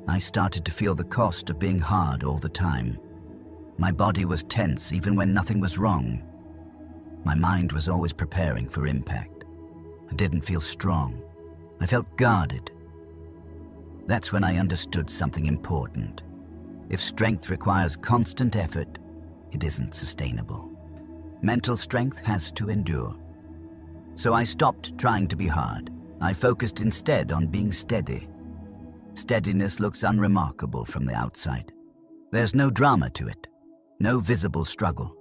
I started to feel the cost of being hard all the time. My body was tense even when nothing was wrong. My mind was always preparing for impact. I didn't feel strong. I felt guarded. That's when I understood something important. If strength requires constant effort, it isn't sustainable. Mental strength has to endure. So I stopped trying to be hard. I focused instead on being steady. Steadiness looks unremarkable from the outside. There's no drama to it, no visible struggle.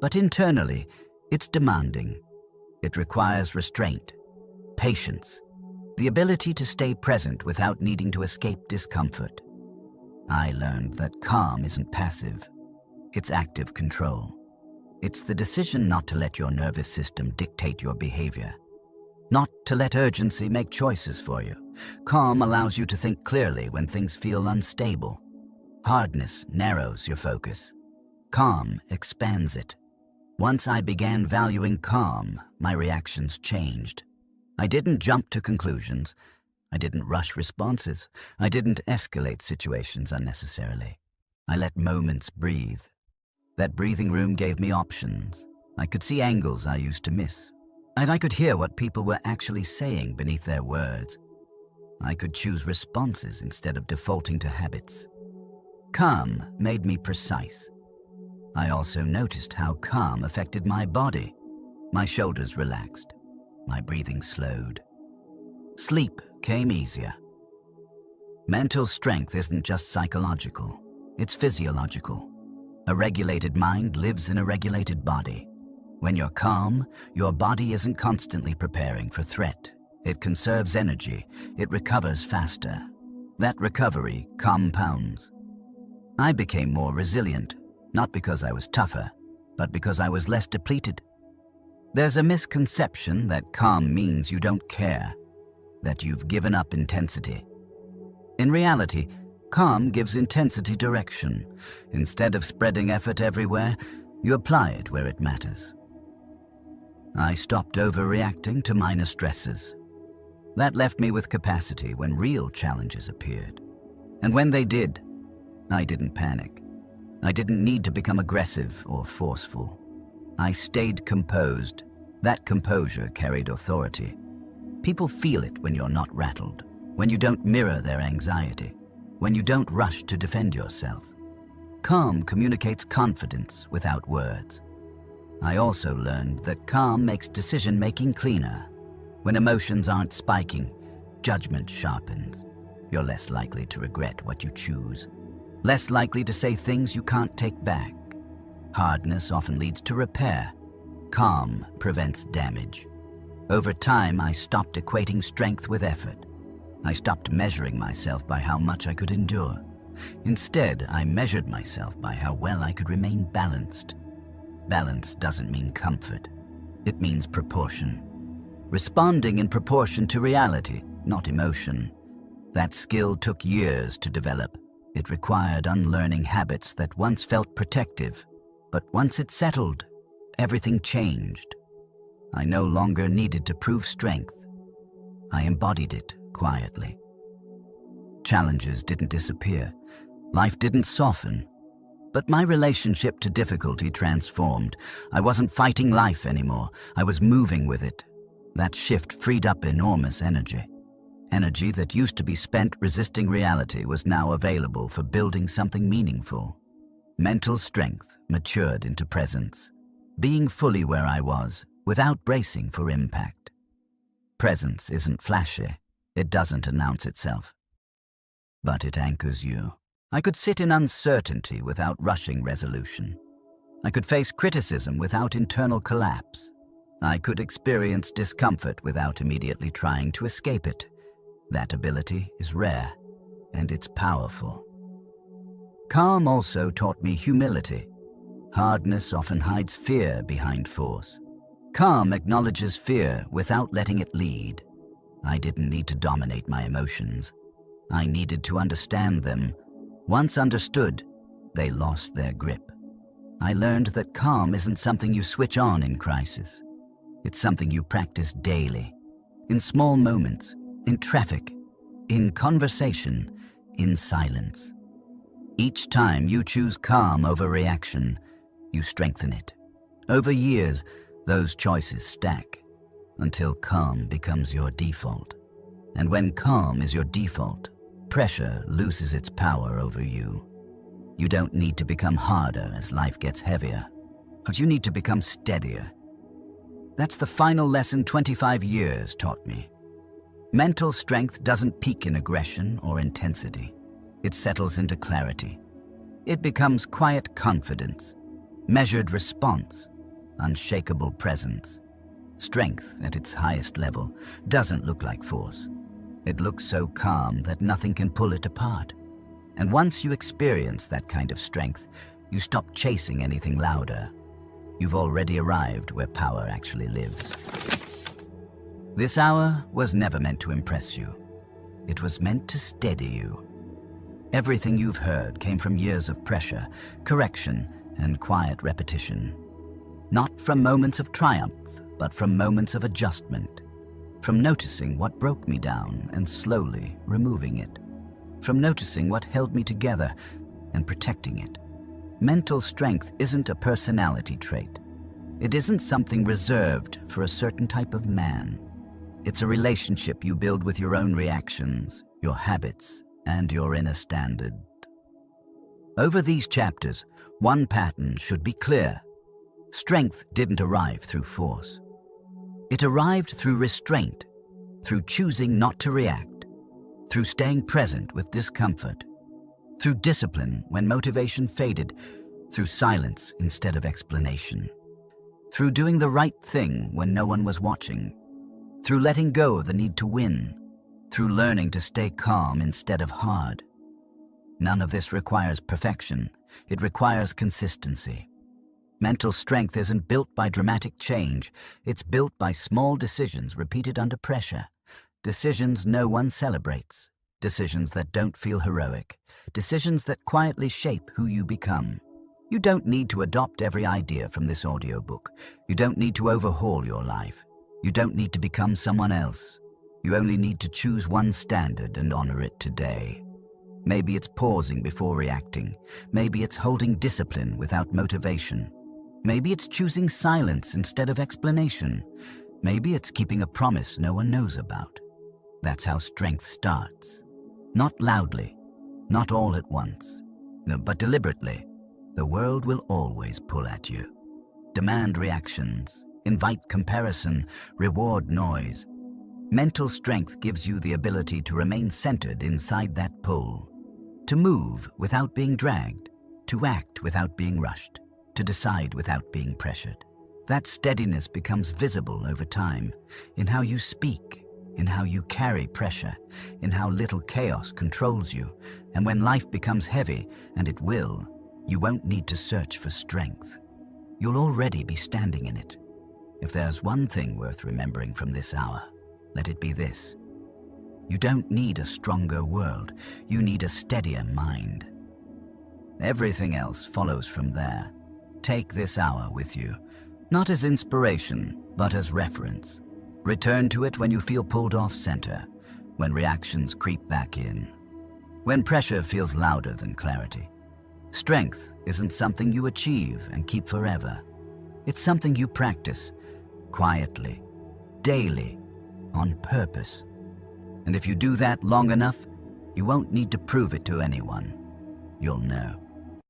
But internally, it's demanding. It requires restraint, patience, the ability to stay present without needing to escape discomfort. I learned that calm isn't passive, it's active control. It's the decision not to let your nervous system dictate your behavior, not to let urgency make choices for you. Calm allows you to think clearly when things feel unstable. Hardness narrows your focus. Calm expands it. Once I began valuing calm, my reactions changed. I didn't jump to conclusions. I didn't rush responses. I didn't escalate situations unnecessarily. I let moments breathe. That breathing room gave me options. I could see angles I used to miss. And I could hear what people were actually saying beneath their words. I could choose responses instead of defaulting to habits. Calm made me precise. I also noticed how calm affected my body. My shoulders relaxed. My breathing slowed. Sleep came easier. Mental strength isn't just psychological, it's physiological. A regulated mind lives in a regulated body. When you're calm, your body isn't constantly preparing for threat. It conserves energy. It recovers faster. That recovery compounds. I became more resilient, not because I was tougher, but because I was less depleted. There's a misconception that calm means you don't care, that you've given up intensity. In reality, calm gives intensity direction. Instead of spreading effort everywhere, you apply it where it matters. I stopped overreacting to minor stresses. That left me with capacity when real challenges appeared. And when they did, I didn't panic. I didn't need to become aggressive or forceful. I stayed composed. That composure carried authority. People feel it when you're not rattled, when you don't mirror their anxiety, when you don't rush to defend yourself. Calm communicates confidence without words. I also learned that calm makes decision-making cleaner. When emotions aren't spiking, judgment sharpens. You're less likely to regret what you choose, less likely to say things you can't take back. Hardness often leads to repair. Calm prevents damage. Over time, I stopped equating strength with effort. I stopped measuring myself by how much I could endure. Instead, I measured myself by how well I could remain balanced. Balance doesn't mean comfort. It means proportion. Responding in proportion to reality, not emotion. That skill took years to develop. It required unlearning habits that once felt protective. But once it settled, everything changed. I no longer needed to prove strength. I embodied it quietly. Challenges didn't disappear. Life didn't soften. But my relationship to difficulty transformed. I wasn't fighting life anymore. I was moving with it. That shift freed up enormous energy. Energy that used to be spent resisting reality was now available for building something meaningful. Mental strength matured into presence, being fully where I was without bracing for impact. Presence isn't flashy. It doesn't announce itself. But it anchors you. I could sit in uncertainty without rushing resolution. I could face criticism without internal collapse. I could experience discomfort without immediately trying to escape it. That ability is rare, and it's powerful. Calm also taught me humility. Hardness often hides fear behind force. Calm acknowledges fear without letting it lead. I didn't need to dominate my emotions. I needed to understand them. Once understood, they lost their grip. I learned that calm isn't something you switch on in crisis. It's something you practice daily, in small moments, in traffic, in conversation, in silence. Each time you choose calm over reaction, you strengthen it. Over years, those choices stack until calm becomes your default. And when calm is your default, pressure loses its power over you. You don't need to become harder as life gets heavier, but you need to become steadier. That's the final lesson 25 years taught me. Mental strength doesn't peak in aggression or intensity. It settles into clarity. It becomes quiet confidence, measured response, unshakable presence. Strength at its highest level doesn't look like force. It looks so calm that nothing can pull it apart. And once you experience that kind of strength, you stop chasing anything louder. You've already arrived where power actually lives. This hour was never meant to impress you. It was meant to steady you. Everything you've heard came from years of pressure, correction, and quiet repetition. Not from moments of triumph, but from moments of adjustment. From noticing what broke me down and slowly removing it. From noticing what held me together and protecting it. Mental strength isn't a personality trait. It isn't something reserved for a certain type of man. It's a relationship you build with your own reactions, your habits, and your inner standard. Over these chapters, one pattern should be clear. Strength didn't arrive through force. It arrived through restraint, through choosing not to react, through staying present with discomfort, through discipline when motivation faded, through silence instead of explanation, through doing the right thing when no one was watching, through letting go of the need to win, through learning to stay calm instead of hard. None of this requires perfection. It requires consistency. Mental strength isn't built by dramatic change. It's built by small decisions repeated under pressure. Decisions no one celebrates. Decisions that don't feel heroic. Decisions that quietly shape who you become. You don't need to adopt every idea from this audiobook. You don't need to overhaul your life. You don't need to become someone else. You only need to choose one standard and honor it today. Maybe it's pausing before reacting. Maybe it's holding discipline without motivation. Maybe it's choosing silence instead of explanation. Maybe it's keeping a promise no one knows about. That's how strength starts. Not loudly, not all at once, but deliberately. The world will always pull at you. Demand reactions, invite comparison, reward noise. Mental strength gives you the ability to remain centered inside that pull. To move without being dragged, to act without being rushed, to decide without being pressured. That steadiness becomes visible over time, in how you speak, in how you carry pressure, in how little chaos controls you. And when life becomes heavy, and it will, you won't need to search for strength. You'll already be standing in it. If there's one thing worth remembering from this hour, let it be this. You don't need a stronger world. You need a steadier mind. Everything else follows from there. Take this hour with you, not as inspiration, but as reference. Return to it when you feel pulled off center, when reactions creep back in, when pressure feels louder than clarity. Strength isn't something you achieve and keep forever. It's something you practice, quietly, daily, on purpose. And if you do that long enough, you won't need to prove it to anyone. You'll know.